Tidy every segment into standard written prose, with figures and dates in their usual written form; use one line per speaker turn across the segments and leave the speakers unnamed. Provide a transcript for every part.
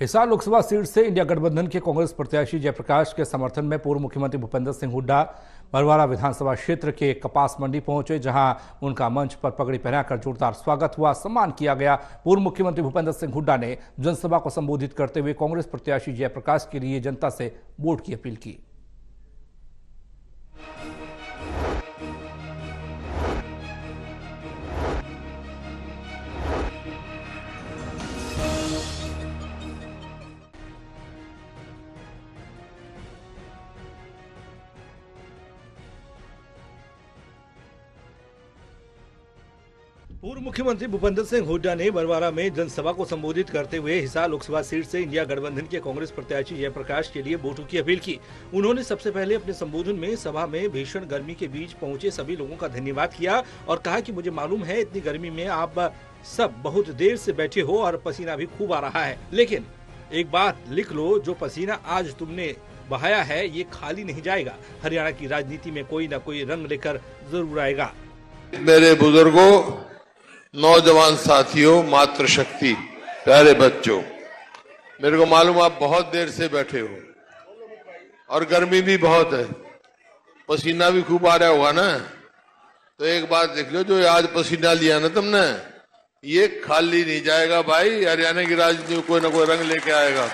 Hisar Lok Sabha seat से India गठबंधन के कांग्रेस प्रत्याशी जयप्रकाश के समर्थन में पूर्व मुख्यमंत्री भूपेंद्र सिंह हुड्डा बरवाड़ा विधानसभा क्षेत्र के कपास मंडी पहुंचे, जहां उनका मंच पर पगड़ी पहनाकर जोरदार स्वागत हुआ, सम्मान किया गया। पूर्व मुख्यमंत्री भूपेंद्र सिंह हुड्डा ने जनसभा को संबोधित करते हुए कांग्रेस प्रत्याशी जयप्रकाश के लिए जनता से वोट की अपील की।
पूर्व मुख्यमंत्री भूपेंद्र सिंह हुड्डा ने बरवाड़ा में जनसभा को संबोधित करते हुए हिसार लोकसभा सीट से इंडिया गठबंधन के कांग्रेस प्रत्याशी जयप्रकाश के लिए वोटों की अपील की। उन्होंने सबसे पहले अपने संबोधन में सभा में भीषण गर्मी के बीच पहुंचे सभी लोगों का धन्यवाद किया और कहा कि मुझे मालूम है इतनी गर्मी में आप सब बहुत देर से बैठे हो और पसीना भी खूब आ रहा है, लेकिन एक बात लिख लो, जो पसीना आज तुमने बहाया है ये खाली नहीं जाएगा। हरियाणा की राजनीति में कोई न कोई रंग लेकर जरूर आएगा।
मेरे बुजुर्गों, नौजवान साथियों, मातृशक्ति, प्यारे बच्चों, मेरे को मालूम आप बहुत देर से बैठे हो और गर्मी भी बहुत है, पसीना भी खूब आ रहा होगा ना। तो एक बात देख लो, जो आज पसीना लिया ना तुमने, ये खाली नहीं जाएगा भाई। हरियाणा की राजनीति में कोई ना कोई रंग लेके आएगा।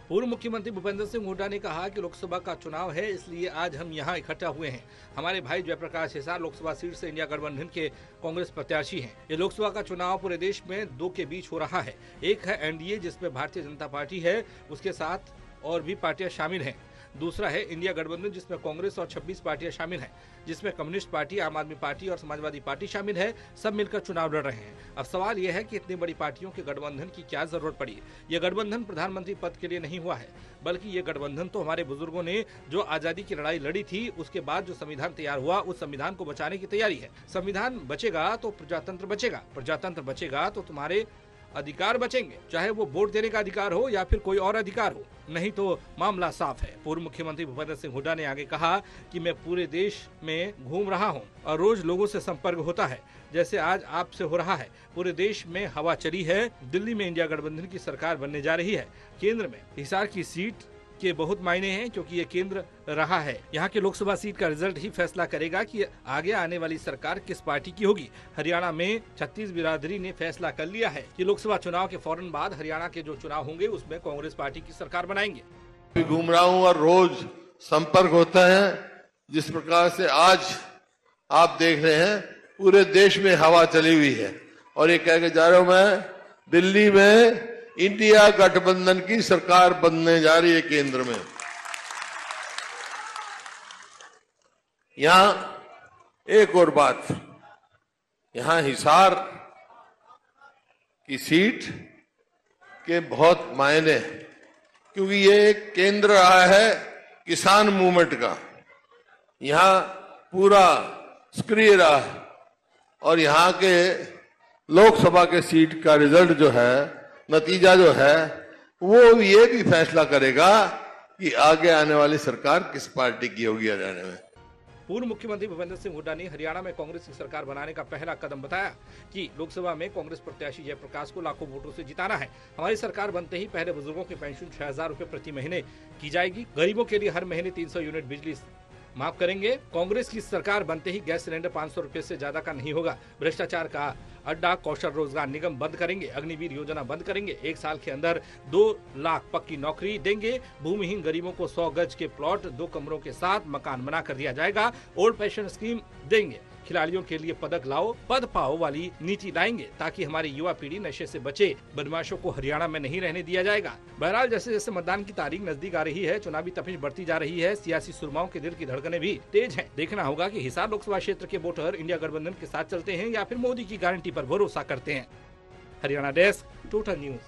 पूर्व मुख्यमंत्री भूपेंद्र सिंह हुड्डा ने कहा कि लोकसभा का चुनाव है, इसलिए आज हम यहां इकट्ठा हुए हैं। हमारे भाई जयप्रकाश हिसार लोकसभा सीट से इंडिया गठबंधन के कांग्रेस प्रत्याशी हैं। ये लोकसभा का चुनाव पूरे देश में दो के बीच हो रहा है। एक है एनडीए, जिसमें भारतीय जनता पार्टी है, उसके साथ और भी पार्टियां शामिल हैं। दूसरा है इंडिया गठबंधन, जिसमें कांग्रेस और 26 पार्टियां शामिल हैं, जिसमें कम्युनिस्ट पार्टी, आम आदमी पार्टी और समाजवादी पार्टी शामिल है। सब मिलकर चुनाव लड़ रहे हैं। अब सवाल यह है कि इतनी बड़ी पार्टियों के गठबंधन की क्या जरूरत पड़ी। यह गठबंधन प्रधानमंत्री पद के लिए नहीं हुआ है, बल्कि ये गठबंधन तो हमारे बुजुर्गों ने जो आजादी की लड़ाई लड़ी थी, उसके बाद जो संविधान तैयार हुआ, उस संविधान को बचाने की तैयारी है। संविधान बचेगा तो प्रजातंत्र बचेगा, प्रजातंत्र बचेगा तो तुम्हारे अधिकार बचेंगे, चाहे वो वोट देने का अधिकार हो या फिर कोई और अधिकार हो, नहीं तो मामला साफ है। पूर्व मुख्यमंत्री भूपेंद्र सिंह हुड्डा ने आगे कहा कि मैं पूरे देश में घूम रहा हूं और रोज लोगों से संपर्क होता है, जैसे आज आपसे हो रहा है। पूरे देश में हवा चली है। दिल्ली में इंडिया गठबंधन की सरकार बनने जा रही है। केंद्र में हिसार की सीट के बहुत मायने हैं, क्योंकि ये केंद्र रहा है। यहाँ के लोकसभा सीट का रिजल्ट ही फैसला करेगा कि आगे आने वाली सरकार किस पार्टी की होगी। हरियाणा में 36 बिरादरी ने फैसला कर लिया है कि लोकसभा चुनाव के फौरन बाद हरियाणा के जो चुनाव होंगे उसमें कांग्रेस पार्टी की सरकार बनाएंगे।
घूम रहा हूँ और रोज संपर्क होता है। जिस प्रकार से आज आप देख रहे हैं, पूरे देश में हवा चली हुई है और ये कह के जा रहा हूं, मैं दिल्ली में इंडिया गठबंधन की सरकार बनने जा रही है केंद्र में। यहां एक और बात, यहां हिसार की सीट के बहुत मायने हैं, क्योंकि ये एक केंद्र रहा है किसान मूवमेंट का। यहां पूरा सक्रिय रहा है और यहां के लोकसभा के सीट का रिजल्ट जो है, नतीजा जो है, वो ये भी फैसला करेगा कि आगे आने वाली सरकार किस पार्टी की होगी हरियाणा में।
पूर्व मुख्यमंत्री भूपेंद्र सिंह हुड्डा ने हरियाणा में कांग्रेस की सरकार बनाने का पहला कदम बताया कि लोकसभा में कांग्रेस प्रत्याशी जयप्रकाश को लाखों वोटों से जिताना है। हमारी सरकार बनते ही पहले बुजुर्गों की पेंशन 6,000 रुपए प्रति महीने की जाएगी। गरीबों के लिए हर महीने 300 यूनिट बिजली माफ करेंगे। कांग्रेस की सरकार बनते ही गैस सिलेंडर 500 रुपए से ज्यादा का नहीं होगा। भ्रष्टाचार का अड्डा कौशल रोजगार निगम बंद करेंगे। अग्निवीर योजना बंद करेंगे। 1 साल के अंदर 2 लाख पक्की नौकरी देंगे। भूमिहीन गरीबों को 100 गज के प्लॉट 2 कमरों के साथ मकान बना कर दिया जाएगा। ओल्ड पेंशन स्कीम देंगे। खिलाड़ियों के लिए पदक लाओ पद पाओ वाली नीति लाएंगे, ताकि हमारी युवा पीढ़ी नशे से बचे। बदमाशों को हरियाणा में नहीं रहने दिया जाएगा। बहरहाल, जैसे जैसे मतदान की तारीख नजदीक आ रही है, चुनावी तपिश बढ़ती जा रही है। सियासी सुरमाओं के दिल की धड़कनें भी तेज हैं। देखना होगा कि हिसार लोकसभा क्षेत्र के वोटर इंडिया गठबंधन के साथ चलते हैं या फिर मोदी की गारंटी पर भरोसा करते हैं। Haryana desk, total news.